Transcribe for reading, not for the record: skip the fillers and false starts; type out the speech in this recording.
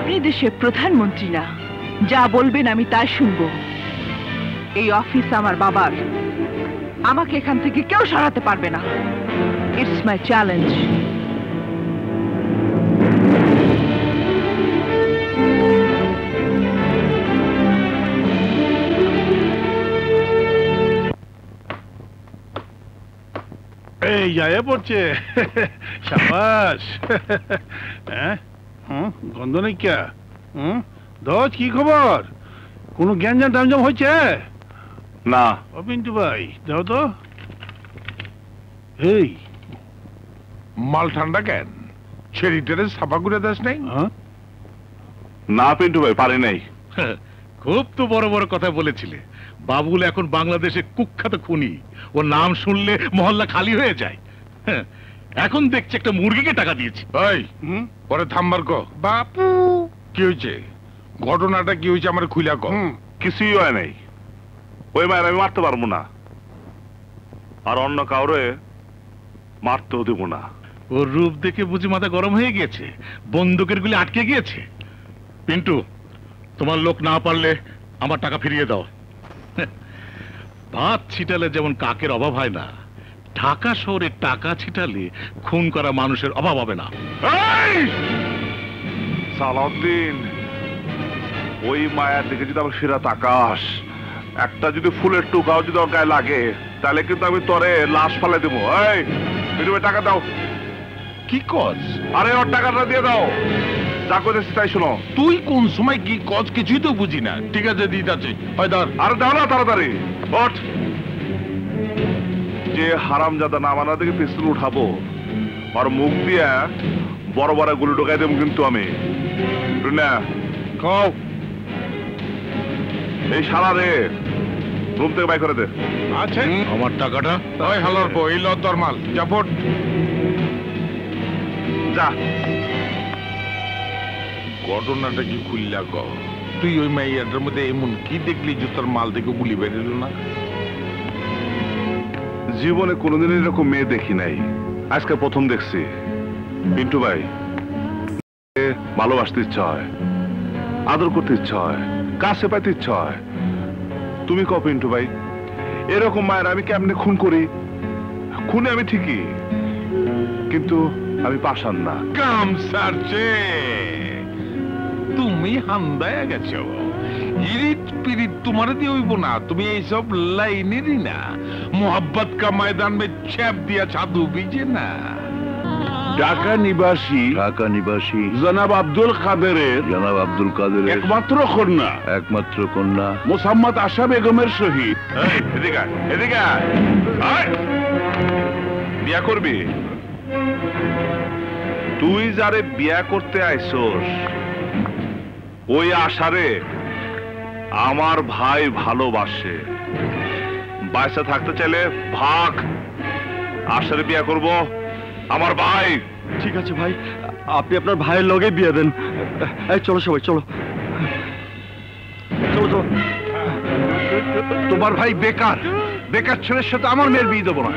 আপনি দেশের প্রধানমন্ত্রী না, যা বলবেন আমি তাই শুনবো। এই অফিস আমার বাবার, আমাকে এখান থেকে কেউ সরাতে পারবে না। It's my challenge. এই যায় পড়ছে, সাবাস। হ্যাঁ, গন্ধ নেই কে? দোষ, কি খবর? কোনো গ্যাঞ্জাম ট্যাঞ্জাম হয়েছে? না। ও পিন্টু ভাই, যাও তো। এই মাল ঠান্ডা কেন? ছেড়িটারে সাফা করে দাস নাই? না পিন্টু ভাই, পারি নাই। খুব তো বড় বড় কথা বলেছিলে। বাবুল এখন বাংলাদেশে কুখ্যাত খুনি, ওর নাম শুনলে মহল্লা খালি হয়ে যায়। এখন দেখছি একটা মুরগিকে টাকা দিয়েছি। এই পরে থামবার কো। বাপু, কি হয়েছে? ঘটনাটা কি হয়েছে আমার খুইলা কো। কিছুই হয় নাই। ওই মায়ের আমি মারতে পারবো না, আর অন্য কাউরে মারতেও দেবো না। ওর রূপ দেখে বুঝি মাথা গরম হয়ে গিয়েছে, বন্দুকের গুলি আটকে গিয়েছে। পিন্টু, তোমার লোক না পারলে আমার টাকা ফিরিয়ে দাও। ভাত ছিটালে যেমন কাকের অভাব হয় না, ঢাকা শহরে টাকা ছিটালে খুন করা মানুষের অভাব হবে না। সালাউদ্দিন, ওই মায়ের দিকে যদি আমার সেরা তাকাস, একটা যদি ফুলের টুকাও যদি ওর গায়ে লাগে, তাহলে কিন্তু আমি তোরে লাশ ফালে দেবো। এই পিন্টু ভাই, টাকা দাও। কি কস? আরে ওর টাকাটা দিয়ে দাও, যা করেছি তাই শোনো। তুই কোন সময় কি কস কিছুই তো বুঝি না। ঠিক আছে, দিতাছে। হয় ধর। আরে দাও না তাড়াতাড়ি। ওঠ। যে হারামজাদা না মানা দিকে পিস্তল উঠাবো, আর মুখ দিয়ে বড় বড় গুলি ঢোকাই দেবো কিন্তু আমি। না খাও। এই শালা রে রুম থেকে বাই করে দে। আচ্ছা, আমার টাকাটা? ওই হালার বই, এই লর মাল জাপট যা। ঘটনাটা কি খুললা ক? তুই ওই মাইয়াটার মধ্যে এমন কি দেখলি যে তোর মাল থেকে গুলি বেরোল না? জীবনে কোনোদিন এরকম মেয়ে দেখি নাই, আজকে প্রথম দেখছি। পিন্টু ভাই, ভালোবাসতে ইচ্ছা হয়, আদর করতে ইচ্ছা হয়, কাছে পাইতে ইচ্ছা হয়। তুমি কও পিন্টু ভাই, এরকম মায়ের আমি কেমনে খুন করি? খুনে আমি ঠিকই, কিন্তু আমি পাষাণ না। কাম সারছে, তুমি হান্দায় গেছো। ইরিট পিরিট তোমার দিয়ে হইব না। তুমি এইসব লাইনেরই না। মোহাব্বত কা ময়দান মে ছ্যাপ দিয়া ছাদু বিজে না। ঢাকা নিবাসী জনাব আব্দুল কাদেরের একমাত্র কন্যা মোসাম্মদ আশা বেগমের সহিত। এদিকে এদিকে বিয়া করবি? তুই যারে বিয়া করতে আইছস, ওই আশারে আমার ভাই ভালোবাসে। বাইসা থাকতে চাইলে ভাগ, আশারে বিয়া করব আমার ভাই। ঠিক আছে ভাই, আপনি আপনার ভাইয়ের লগে বিয়ে দেন। এই চলো সবাই, চলো চলো চলো। তোমার ভাই বেকার ছেলের সাথে আমার মেয়ের বিয়ে দেবো না।